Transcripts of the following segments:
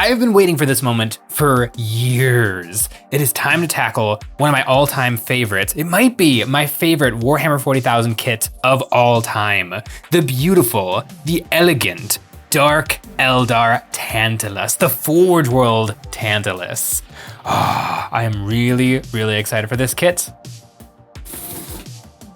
I have been waiting for this moment for years. It is time to tackle one of my all-time favorites. It might be my favorite Warhammer 40,000 kit of all time. The beautiful, the elegant, Dark Eldar Tantalus, the Forge World Tantalus. I am really, really excited for this kit.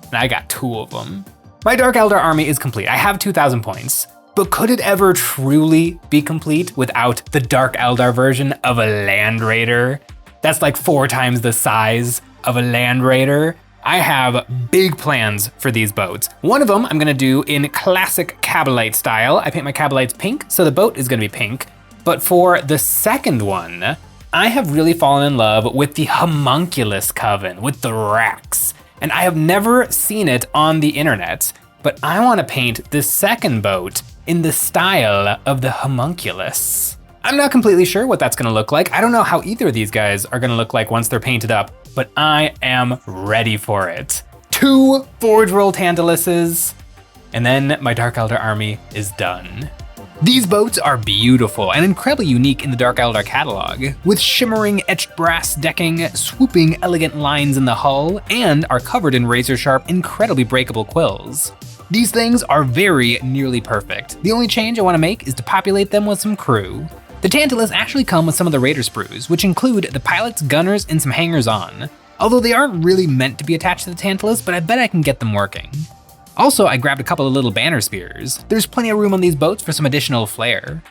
And I got 2 of them. My Dark Eldar army is complete. I have 2,000 points. But could it ever truly be complete without the Dark Eldar version of a Land Raider? That's like 4 times the size of a Land Raider. I have big plans for these boats. One of them I'm gonna do in classic Kabalite style. I paint my Kabalites pink, so the boat is gonna be pink. But for the second one, I have really fallen in love with the Homunculus Coven, with the racks. And I have never seen it on the internet, but I wanna paint the second boat in the style of the Homunculus. I'm not completely sure what that's gonna look like. I don't know how either of these guys are gonna look like once they're painted up, but I am ready for it. 2 Forge World Tantaluses, and then my Dark Eldar army is done. These boats are beautiful and incredibly unique in the Dark Eldar catalog, with shimmering etched brass decking, swooping elegant lines in the hull, and are covered in razor-sharp, incredibly breakable quills. These things are very nearly perfect. The only change I want to make is to populate them with some crew. The Tantalus actually come with some of the Raider sprues, which include the pilots, gunners, and some hangers-on. Although they aren't really meant to be attached to the Tantalus, but I bet I can get them working. Also, I grabbed a couple of little banner spears. There's plenty of room on these boats for some additional flair.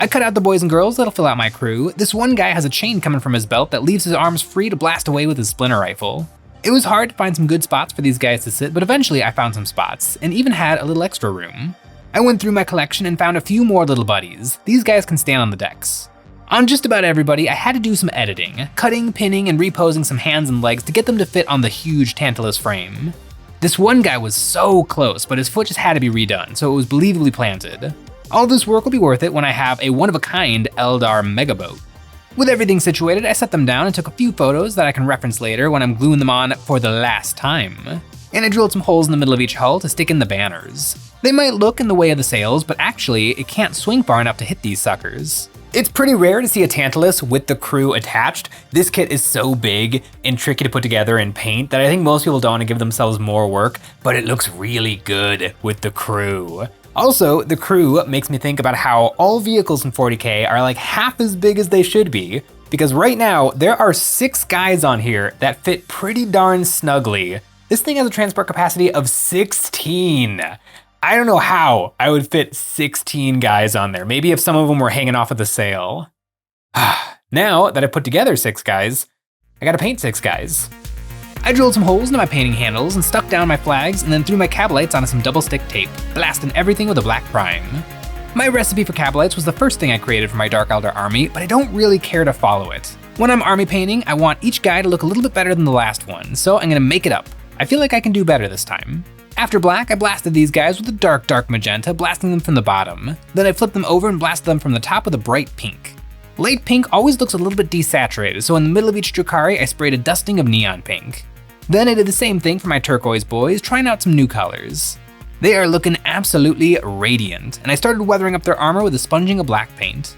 I cut out the boys and girls that'll fill out my crew. This one guy has a chain coming from his belt that leaves his arms free to blast away with his splinter rifle. It was hard to find some good spots for these guys to sit, but eventually I found some spots, and even had a little extra room. I went through my collection and found a few more little buddies. These guys can stand on the decks. On just about everybody, I had to do some editing, cutting, pinning, and reposing some hands and legs to get them to fit on the huge Tantalus frame. This one guy was so close, but his foot just had to be redone, so it was believably planted. All this work will be worth it when I have a one-of-a-kind Eldar megaboat. With everything situated, I set them down and took a few photos that I can reference later when I'm gluing them on for the last time. And I drilled some holes in the middle of each hull to stick in the banners. They might look in the way of the sails, but actually it can't swing far enough to hit these suckers. It's pretty rare to see a Tantalus with the crew attached. This kit is so big and tricky to put together and paint that I think most people don't want to give themselves more work, but it looks really good with the crew. Also, the crew makes me think about how all vehicles in 40K are like half as big as they should be, because right now there are 6 guys on here that fit pretty darn snugly. This thing has a transport capacity of 16. I don't know how I would fit 16 guys on there. Maybe if some of them were hanging off of the sail. Now that I put together 6 guys, I gotta paint 6 guys. I drilled some holes into my painting handles and stuck down my flags and then threw my Kabalites onto some double stick tape, blasting everything with a black prime. My recipe for Kabalites was the first thing I created for my Dark Eldar army, but I don't really care to follow it. When I'm army painting, I want each guy to look a little bit better than the last one, so I'm gonna make it up. I feel like I can do better this time. After black, I blasted these guys with a dark magenta, blasting them from the bottom. Then I flipped them over and blasted them from the top with a bright pink. Light pink always looks a little bit desaturated, so in the middle of each Drukhari, I sprayed a dusting of neon pink. Then I did the same thing for my turquoise boys, trying out some new colors. They are looking absolutely radiant, and I started weathering up their armor with a sponging of black paint.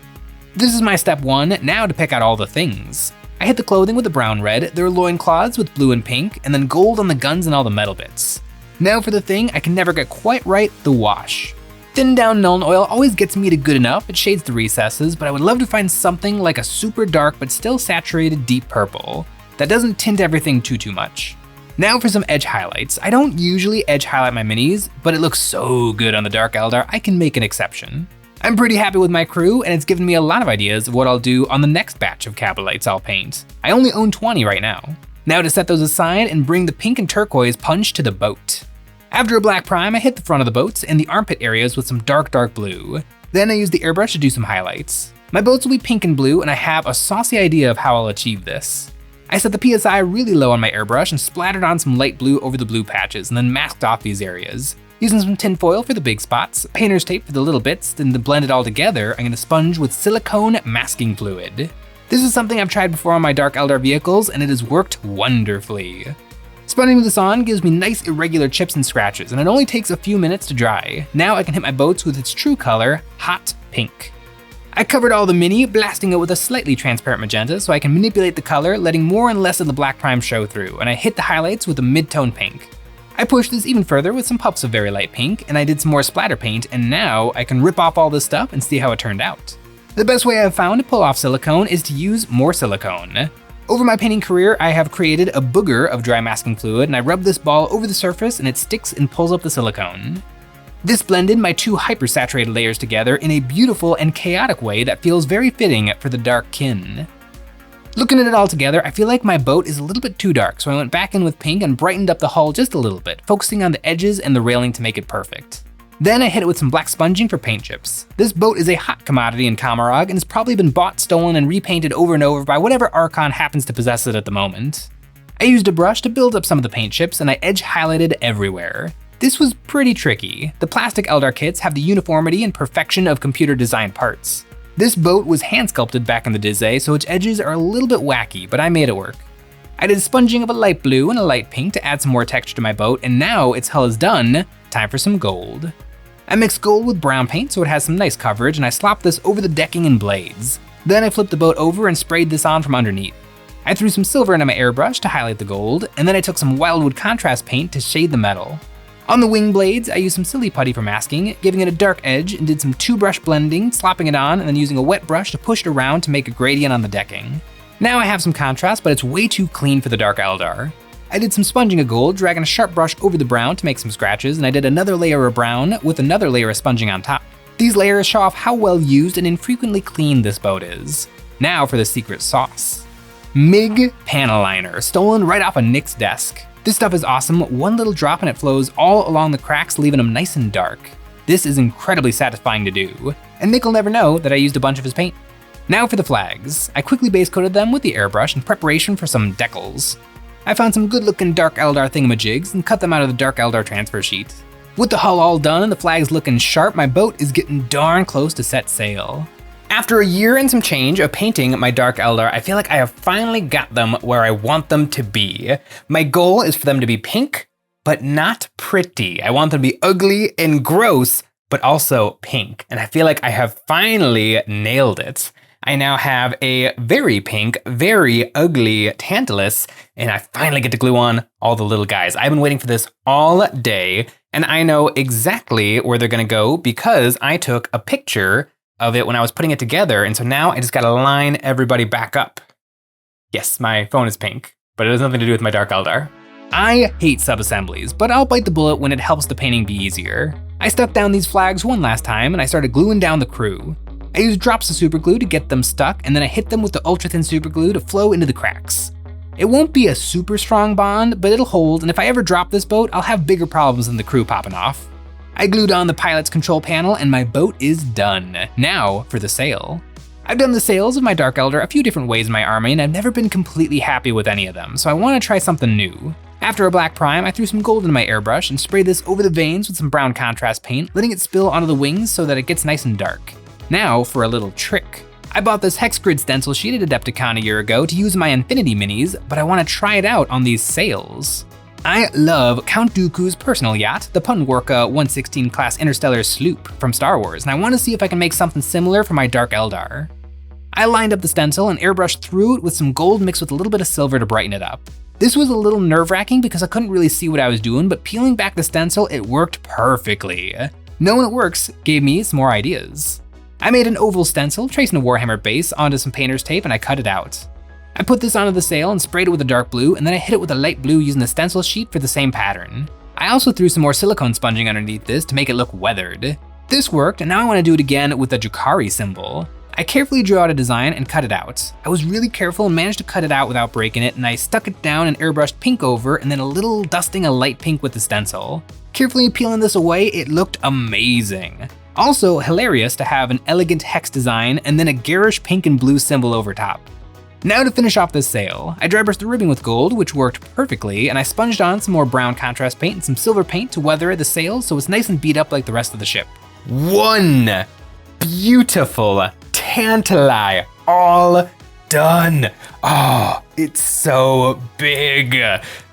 This is my step 1, now to pick out all the things. I hit the clothing with the brown red, their loincloths with blue and pink, and then gold on the guns and all the metal bits. Now for the thing I can never get quite right, the wash. Thinned down Nuln oil always gets me to good enough, it shades the recesses, but I would love to find something like a super dark but still saturated deep purple that doesn't tint everything too much. Now for some edge highlights. I don't usually edge highlight my minis, but it looks so good on the Dark Eldar, I can make an exception. I'm pretty happy with my crew, and it's given me a lot of ideas of what I'll do on the next batch of Kabalites I'll paint. I only own 20 right now. Now to set those aside and bring the pink and turquoise punch to the boat. After a black prime, I hit the front of the boats and the armpit areas with some dark blue. Then I used the airbrush to do some highlights. My boats will be pink and blue, and I have a saucy idea of how I'll achieve this. I set the PSI really low on my airbrush and splattered on some light blue over the blue patches and then masked off these areas. Using some tin foil for the big spots, painter's tape for the little bits, then to blend it all together, I'm gonna sponge with silicone masking fluid. This is something I've tried before on my Dark Eldar vehicles, and it has worked wonderfully. Sponging this on gives me nice irregular chips and scratches, and it only takes a few minutes to dry. Now I can hit my boats with its true color, hot pink. I covered all the mini, blasting it with a slightly transparent magenta so I can manipulate the color, letting more and less of the black prime show through, and I hit the highlights with a mid-tone pink. I pushed this even further with some puffs of very light pink, and I did some more splatter paint, and now I can rip off all this stuff and see how it turned out. The best way I've found to pull off silicone is to use more silicone. Over my painting career, I have created a booger of dry masking fluid, and I rub this ball over the surface and it sticks and pulls up the silicone. This blended my two hyper-saturated layers together in a beautiful and chaotic way that feels very fitting for the dark kin. Looking at it all together, I feel like my boat is a little bit too dark, so I went back in with pink and brightened up the hull just a little bit, focusing on the edges and the railing to make it perfect. Then I hit it with some black sponging for paint chips. This boat is a hot commodity in Camargue and has probably been bought, stolen, and repainted over and over by whatever Archon happens to possess it at the moment. I used a brush to build up some of the paint chips and I edge highlighted everywhere. This was pretty tricky. The plastic Eldar kits have the uniformity and perfection of computer designed parts. This boat was hand sculpted back in the Dizay, so its edges are a little bit wacky, but I made it work. I did sponging of a light blue and a light pink to add some more texture to my boat, and now its hull is done, time for some gold. I mixed gold with brown paint so it has some nice coverage, and I slopped this over the decking and blades. Then I flipped the boat over and sprayed this on from underneath. I threw some silver into my airbrush to highlight the gold, and then I took some wildwood contrast paint to shade the metal. On the wing blades, I used some silly putty for masking, giving it a dark edge, and did some two brush blending, slopping it on, and then using a wet brush to push it around to make a gradient on the decking. Now I have some contrast, but it's way too clean for the Dark Eldar. I did some sponging of gold, dragging a sharp brush over the brown to make some scratches, and I did another layer of brown with another layer of sponging on top. These layers show off how well used and infrequently clean this boat is. Now for the secret sauce. MIG panel liner, stolen right off of Nick's desk. This stuff is awesome, one little drop and it flows all along the cracks, leaving them nice and dark. This is incredibly satisfying to do, and Nick will never know that I used a bunch of his paint. Now for the flags. I quickly base coated them with the airbrush in preparation for some decals. I found some good looking Dark Eldar thingamajigs and cut them out of the Dark Eldar transfer sheet. With the hull all done and the flags looking sharp, my boat is getting darn close to set sail. After a year and some change of painting my Dark Eldar, I feel like I have finally got them where I want them to be. My goal is for them to be pink, but not pretty. I want them to be ugly and gross, but also pink. And I feel like I have finally nailed it. I now have a very pink, very ugly Tantalus, and I finally get to glue on all the little guys. I've been waiting for this all day, and I know exactly where they're gonna go because I took a picture of it when I was putting it together, and so now I just gotta line everybody back up. Yes, my phone is pink, but it has nothing to do with my Dark Eldar. I hate sub-assemblies, but I'll bite the bullet when it helps the painting be easier. I stuck down these flags one last time, and I started gluing down the crew. I used drops of super glue to get them stuck, and then I hit them with the ultra thin super glue to flow into the cracks. It won't be a super strong bond, but it'll hold, and if I ever drop this boat, I'll have bigger problems than the crew popping off. I glued on the pilot's control panel and my boat is done. Now for the sail. I've done the sails of my Dark Eldar a few different ways in my army and I've never been completely happy with any of them, so I want to try something new. After a black prime, I threw some gold into my airbrush and sprayed this over the veins with some brown contrast paint, letting it spill onto the wings so that it gets nice and dark. Now for a little trick. I bought this hex grid stencil sheet at Adepticon a year ago to use in my Infinity minis, but I want to try it out on these sails. I love Count Dooku's personal yacht, the Punwarka 116 class interstellar sloop from Star Wars, and I want to see if I can make something similar for my Dark Eldar. I lined up the stencil and airbrushed through it with some gold mixed with a little bit of silver to brighten it up. This was a little nerve-wracking because I couldn't really see what I was doing, but peeling back the stencil, it worked perfectly. Knowing it works gave me some more ideas. I made an oval stencil, tracing a Warhammer base onto some painter's tape, and I cut it out. I put this onto the sail and sprayed it with a dark blue, and then I hit it with a light blue using the stencil sheet for the same pattern. I also threw some more silicone sponging underneath this to make it look weathered. This worked, and now I want to do it again with the Drukhari symbol. I carefully drew out a design and cut it out. I was really careful and managed to cut it out without breaking it, and I stuck it down and airbrushed pink over, and then a little dusting of light pink with the stencil. Carefully peeling this away, it looked amazing. Also hilarious to have an elegant hex design and then a garish pink and blue symbol over top. Now to finish off this sail, I dry brushed the ribbing with gold, which worked perfectly, and I sponged on some more brown contrast paint and some silver paint to weather the sail so it's nice and beat up like the rest of the ship. One beautiful Tantali, all done. Oh, it's so big.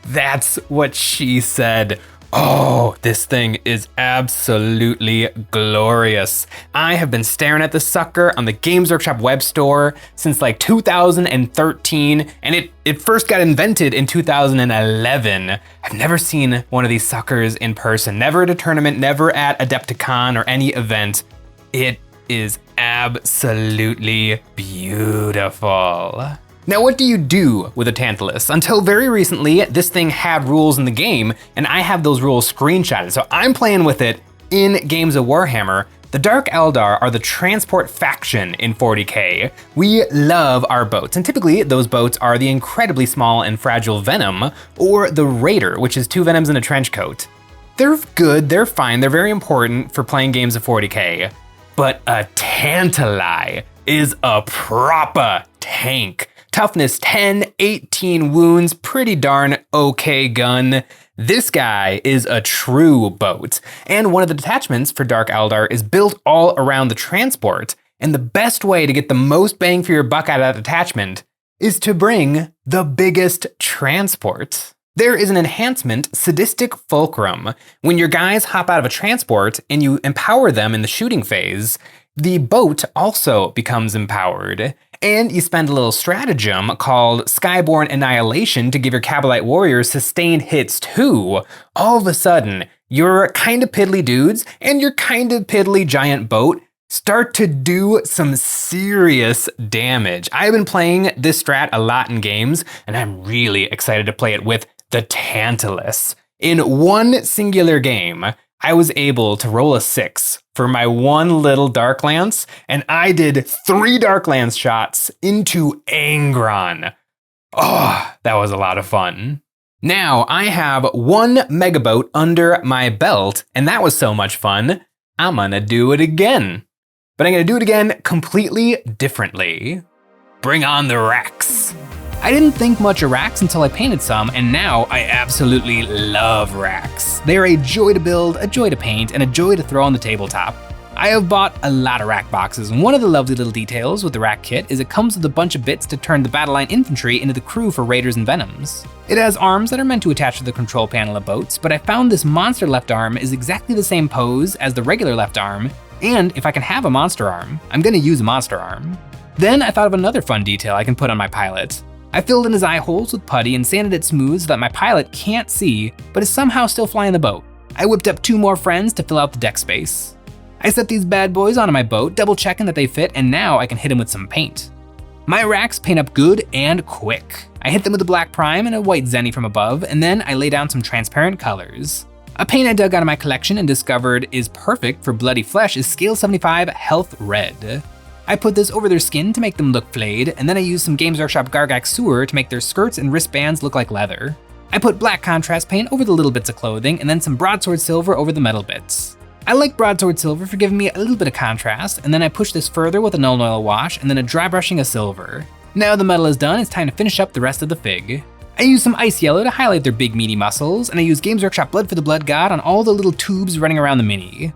That's what she said. Oh, this thing is absolutely glorious. I have been staring at this sucker on the Games Workshop web store since like 2013, and it first got invented in 2011. I've never seen one of these suckers in person, never at a tournament, never at Adepticon or any event. It is absolutely beautiful. Now, what do you do with a Tantalus? Until very recently, this thing had rules in the game, and I have those rules screenshotted, so I'm playing with it in Games of Warhammer. The Dark Eldar are the transport faction in 40k. We love our boats, and typically those boats are the incredibly small and fragile Venom, or the Raider, which is 2 Venoms in a trench coat. They're good, they're fine, they're very important for playing games of 40k, but a Tantali is a proper tank. Toughness 10, 18 wounds, pretty darn okay gun. This guy is a true boat, and one of the detachments for Dark Eldar is built all around the transport, and the best way to get the most bang for your buck out of that detachment is to bring the biggest transport. There is an enhancement, Sadistic Fulcrum. When your guys hop out of a transport and you empower them in the shooting phase, the boat also becomes empowered. And you spend a little stratagem called Skyborn Annihilation to give your Kabalite warriors sustained hits too. All of a sudden, your kind of piddly dudes and your kind of piddly giant boat start to do some serious damage. I've been playing this strat a lot in games, and I'm really excited to play it with the Tantalus. In one singular game, I was able to roll a 6 for my one little Dark Lance, and I did 3 Dark Lance shots into Angron. Oh, that was a lot of fun. Now I have 1 megaboat under my belt, and that was so much fun, I'm gonna do it again. But I'm gonna do it again completely differently. Bring on the racks. I didn't think much of racks until I painted some, and now I absolutely love racks. They're a joy to build, a joy to paint, and a joy to throw on the tabletop. I have bought a lot of rack boxes, and one of the lovely little details with the rack kit is it comes with a bunch of bits to turn the battle line infantry into the crew for Raiders and Venoms. It has arms that are meant to attach to the control panel of boats, but I found this monster left arm is exactly the same pose as the regular left arm, and if I can have a monster arm, I'm gonna use a monster arm. Then I thought of another fun detail I can put on my pilot. I filled in his eye holes with putty and sanded it smooth so that my pilot can't see, but is somehow still flying the boat. I whipped up 2 more friends to fill out the deck space. I set these bad boys onto my boat, double checking that they fit, and now I can hit them with some paint. My racks paint up good and quick. I hit them with a black prime and a white zenny from above, and then I lay down some transparent colors. A paint I dug out of my collection and discovered is perfect for bloody flesh is Scale 75 Health Red. I put this over their skin to make them look flayed, and then I used some Games Workshop Gargax Sewer to make their skirts and wristbands look like leather. I put black contrast paint over the little bits of clothing, and then some broadsword silver over the metal bits. I like broadsword silver for giving me a little bit of contrast, and then I pushed this further with a null oil wash, and then a dry brushing of silver. Now the metal is done, it's time to finish up the rest of the fig. I used some ice yellow to highlight their big meaty muscles, and I used Games Workshop Blood for the Blood God on all the little tubes running around the mini.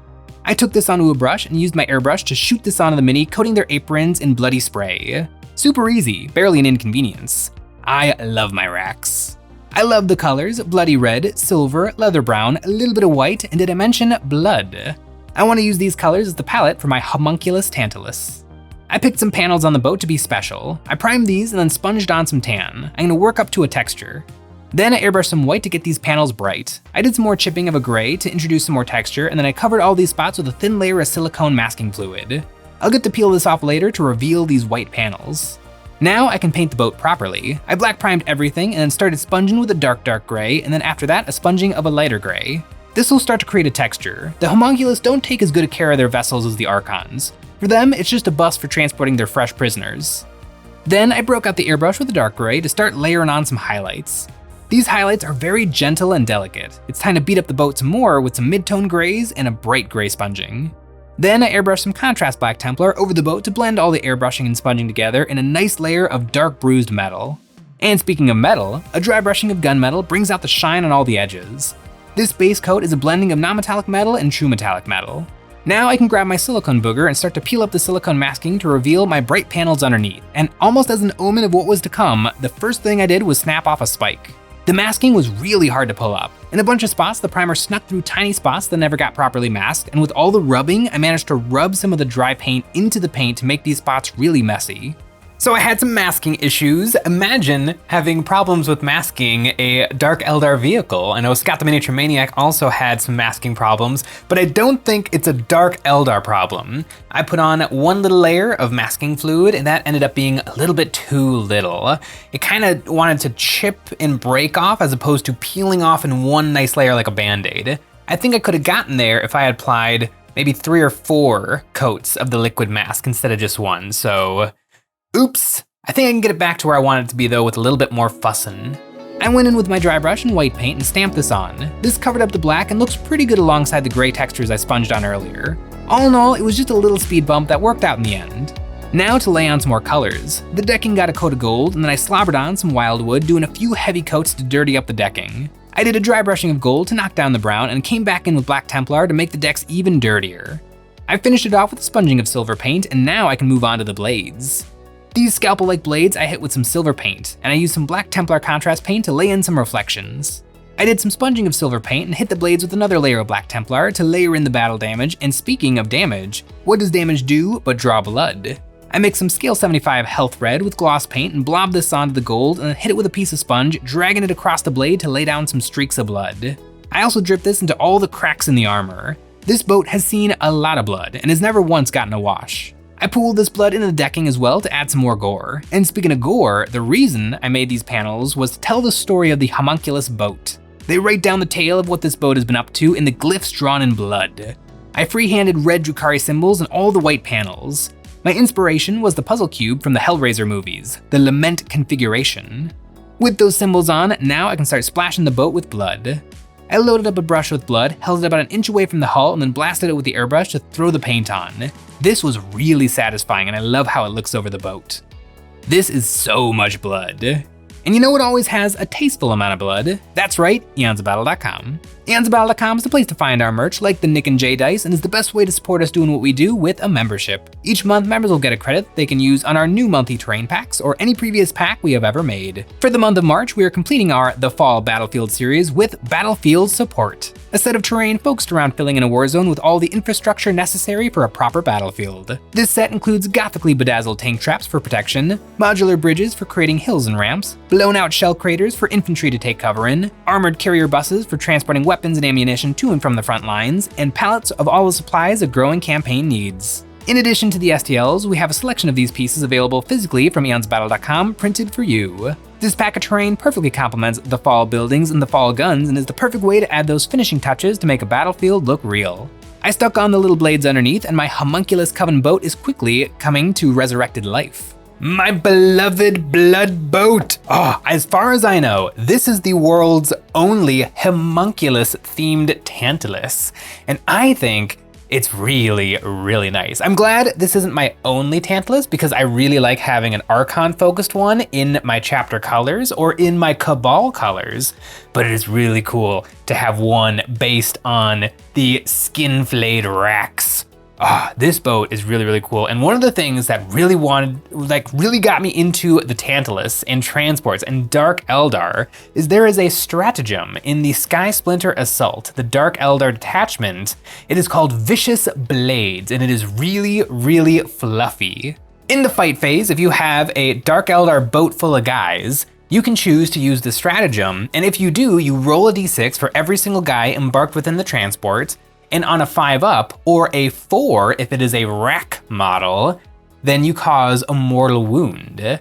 I took this onto a brush and used my airbrush to shoot this onto the mini, coating their aprons in bloody spray. Super easy, barely an inconvenience. I love my racks. I love the colors, bloody red, silver, leather brown, a little bit of white, and did I mention blood? I want to use these colors as the palette for my Homunculus Tantalus. I picked some panels on the boat to be special. I primed these and then sponged on some tan. I'm gonna work up to a texture. Then I airbrushed some white to get these panels bright. I did some more chipping of a gray to introduce some more texture, and then I covered all these spots with a thin layer of silicone masking fluid. I'll get to peel this off later to reveal these white panels. Now I can paint the boat properly. I black primed everything and then started sponging with a dark gray, and then after that a sponging of a lighter gray. This will start to create a texture. The Homunculus don't take as good a care of their vessels as the Archons. For them, it's just a bus for transporting their fresh prisoners. Then I broke out the airbrush with the dark gray to start layering on some highlights. These highlights are very gentle and delicate. It's time to beat up the boat some more with some mid-tone grays and a bright gray sponging. Then I airbrushed some contrast black Templar over the boat to blend all the airbrushing and sponging together in a nice layer of dark bruised metal. And speaking of metal, a dry brushing of gunmetal brings out the shine on all the edges. This base coat is a blending of non-metallic metal and true metallic metal. Now I can grab my silicone booger and start to peel up the silicone masking to reveal my bright panels underneath. And almost as an omen of what was to come, the first thing I did was snap off a spike. The masking was really hard to pull up. In a bunch of spots, the primer snuck through tiny spots that never got properly masked, and with all the rubbing, I managed to rub some of the dry paint into the paint to make these spots really messy. So I had some masking issues. Imagine having problems with masking a Dark Eldar vehicle. I know Scott the Miniature Maniac also had some masking problems, but I don't think it's a Dark Eldar problem. I put on one little layer of masking fluid, and that ended up being a little bit too little. It kind of wanted to chip and break off as opposed to peeling off in one nice layer like a Band-Aid. I think I could have gotten there if I had applied maybe 3 or 4 coats of the liquid mask instead of just one, so oops. I think I can get it back to where I want it to be though with a little bit more fussin'. I went in with my dry brush and white paint and stamped this on. This covered up the black and looks pretty good alongside the gray textures I sponged on earlier. All in all, it was just a little speed bump that worked out in the end. Now to lay on some more colors. The decking got a coat of gold, and then I slobbered on some wildwood, doing a few heavy coats to dirty up the decking. I did a dry brushing of gold to knock down the brown and came back in with black Templar to make the decks even dirtier. I finished it off with a sponging of silver paint, and now I can move on to the blades. These scalpel-like blades I hit with some silver paint, and I used some black Templar contrast paint to lay in some reflections. I did some sponging of silver paint and hit the blades with another layer of black Templar to layer in the battle damage, and speaking of damage, what does damage do but draw blood? I mixed some scale 75 health red with gloss paint and blobbed this onto the gold and then hit it with a piece of sponge, dragging it across the blade to lay down some streaks of blood. I also dripped this into all the cracks in the armor. This boat has seen a lot of blood and has never once gotten a wash. I pooled this blood into the decking as well to add some more gore. And speaking of gore, the reason I made these panels was to tell the story of the Homunculus boat. They write down the tale of what this boat has been up to in the glyphs drawn in blood. I freehanded red Drukhari symbols in all the white panels. My inspiration was the puzzle cube from the Hellraiser movies, the Lament configuration. With those symbols on, now I can start splashing the boat with blood. I loaded up a brush with blood, held it about an inch away from the hull, and then blasted it with the airbrush to throw the paint on. This was really satisfying, and I love how it looks over the boat. This is so much blood. And you know what always has a tasteful amount of blood? That's right, EonsOfBattle.com. EonsOfBattle.com is the place to find our merch like the Nick and Jay dice and is the best way to support us doing what we do with a membership. Each month, members will get a credit they can use on our new monthly terrain packs or any previous pack we have ever made. For the month of March, we are completing our The Fall Battlefield series with Battlefield Support, a set of terrain focused around filling in a war zone with all the infrastructure necessary for a proper battlefield. This set includes gothically bedazzled tank traps for protection, modular bridges for creating hills and ramps, blown out shell craters for infantry to take cover in, armored carrier buses for transporting weapons and ammunition to and from the front lines, and pallets of all the supplies a growing campaign needs. In addition to the STLs, we have a selection of these pieces available physically from EonsOfBattle.com printed for you. This pack of terrain perfectly complements the fall buildings and the fall guns and is the perfect way to add those finishing touches to make a battlefield look real. I stuck on the little blades underneath and my Homunculus Coven boat is quickly coming to resurrected life. My beloved blood boat! As far as I know, this is the world's only Homunculus themed Tantalus, and I think it's really, really nice. I'm glad this isn't my only Tantalus because I really like having an Archon focused one in my chapter colors or in my Cabal colors, but it is really cool to have one based on the skin-flayed racks. This boat is really, really cool. And one of the things that really got me into the Tantalus and transports and Dark Eldar is there is a stratagem in the Sky Splinter Assault, the Dark Eldar detachment. It is called Vicious Blades, and it is really, really fluffy. In the fight phase, if you have a Dark Eldar boat full of guys, you can choose to use the stratagem, and if you do, you roll a d6 for every single guy embarked within the transport, and on a 5-up, or a 4 if it is a rack model, then you cause a mortal wound.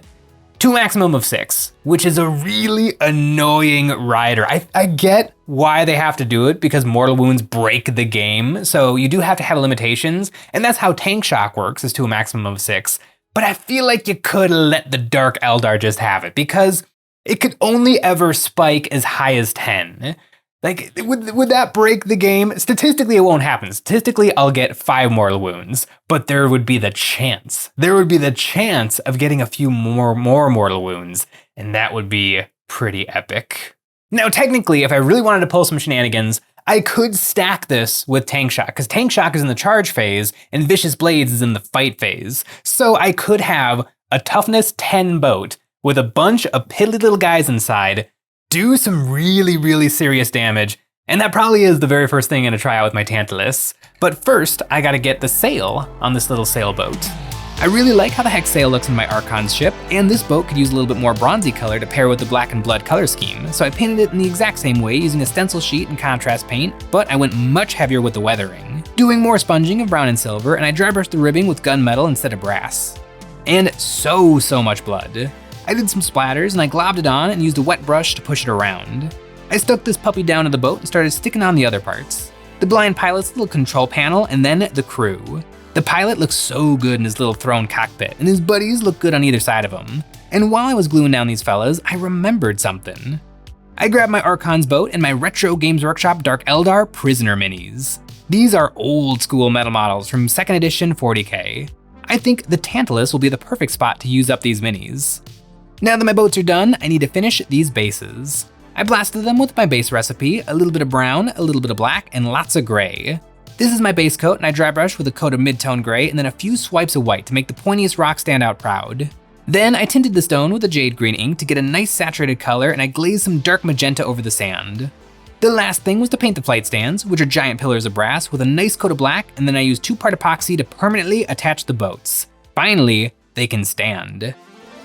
To a maximum of 6, which is a really annoying rider. I get why they have to do it because mortal wounds break the game, so you do have to have limitations, and that's how Tank Shock works, is to a maximum of 6. But I feel like you could let the Dark Eldar just have it, because it could only ever spike as high as 10. Like, would that break the game? Statistically, it won't happen. Statistically, I'll get 5 mortal wounds, but there would be the chance. There would be the chance of getting a few more mortal wounds, and that would be pretty epic. Now, technically, if I really wanted to pull some shenanigans, I could stack this with Tank Shock, because Tank Shock is in the charge phase, and Vicious Blades is in the fight phase. So I could have a toughness 10 boat with a bunch of piddly little guys inside, do some really, really serious damage. And that probably is the very first thing I'm gonna try out with my Tantalus. But first, I gotta get the sail on this little sailboat. I really like how the hex sail looks in my Archon's ship, and this boat could use a little bit more bronzy color to pair with the black and blood color scheme, so I painted it in the exact same way using a stencil sheet and contrast paint, but I went much heavier with the weathering, doing more sponging of brown and silver, and I dry brushed the ribbing with gunmetal instead of brass. And so much blood. I did some splatters and I globbed it on and used a wet brush to push it around. I stuck this puppy down to the boat and started sticking on the other parts. The blind pilot's little control panel, and then the crew. The pilot looks so good in his little throne cockpit, and his buddies look good on either side of him. And while I was gluing down these fellas, I remembered something. I grabbed my Archon's boat and my retro Games Workshop Dark Eldar Prisoner Minis. These are old school metal models from 2nd edition 40K. I think the Tantalus will be the perfect spot to use up these minis. Now that my boats are done, I need to finish these bases. I blasted them with my base recipe, a little bit of brown, a little bit of black, and lots of gray. This is my base coat, and I dry brush with a coat of mid-tone gray and then a few swipes of white to make the pointiest rock stand out proud. Then I tinted the stone with a jade green ink to get a nice saturated color, and I glazed some dark magenta over the sand. The last thing was to paint the flight stands, which are giant pillars of brass, with a nice coat of black, and then I used 2-part epoxy to permanently attach the boats. Finally, they can stand.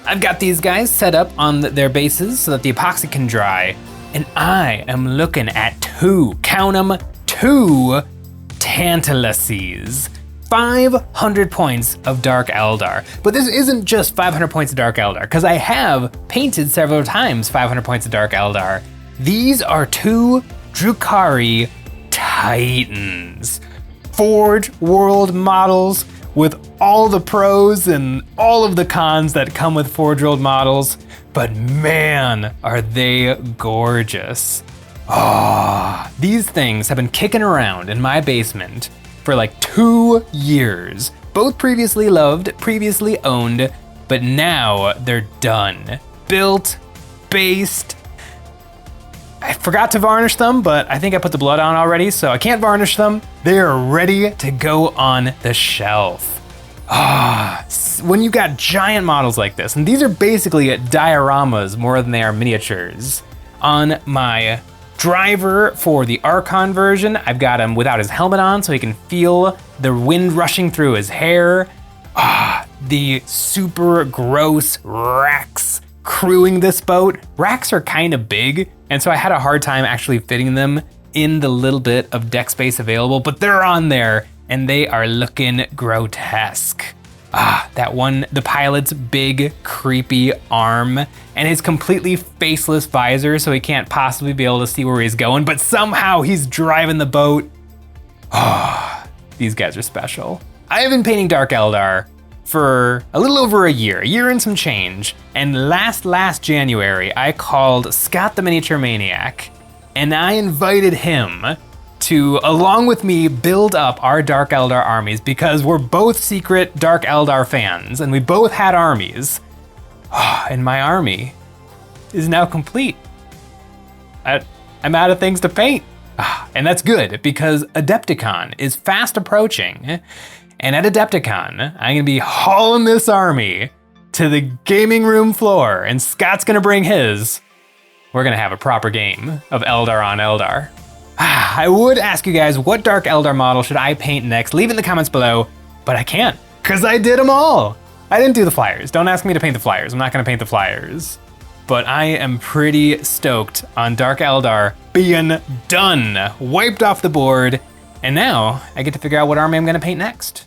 I've got these guys set up on their bases so that the epoxy can dry, and I am looking at 2, count 'em, 2 Tantaluses. 500 points of Dark Eldar. But this isn't just 500 points of Dark Eldar, because I have painted several times 500 points of Dark Eldar. These are 2 Drukhari Titans. Forge World models with all the pros and all of the cons that come with Forge World models, but man, are they gorgeous. These things have been kicking around in my basement for like 2 years. Both previously loved, previously owned, but now they're done. Built, based. I forgot to varnish them, but I think I put the blood on already, so I can't varnish them. They are ready to go on the shelf. When you got giant models like this, and these are basically dioramas more than they are miniatures. On my driver for the Archon version, I've got him without his helmet on so he can feel the wind rushing through his hair. The super gross racks crewing this boat. Racks are kind of big, and so I had a hard time actually fitting them in the little bit of deck space available, but they're on there and they are looking grotesque. That one, the pilot's big, creepy arm and his completely faceless visor so he can't possibly be able to see where he's going, but somehow he's driving the boat. These guys are special. I have been painting Dark Eldar for a little over a year and some change, and last January, I called Scott the Miniature Maniac, and I invited him to, along with me, build up our Dark Eldar armies because we're both secret Dark Eldar fans and we both had armies. And my army is now complete. I'm out of things to paint. And that's good because Adepticon is fast approaching. And at Adepticon, I'm gonna be hauling this army to the gaming room floor and Scott's gonna bring his. We're gonna have a proper game of Eldar on Eldar. I would ask you guys, what Dark Eldar model should I paint next? Leave it in the comments below, but I can't, because I did them all. I didn't do the flyers. Don't ask me to paint the flyers. I'm not gonna paint the flyers. But I am pretty stoked on Dark Eldar being done, wiped off the board, and now I get to figure out what army I'm gonna paint next.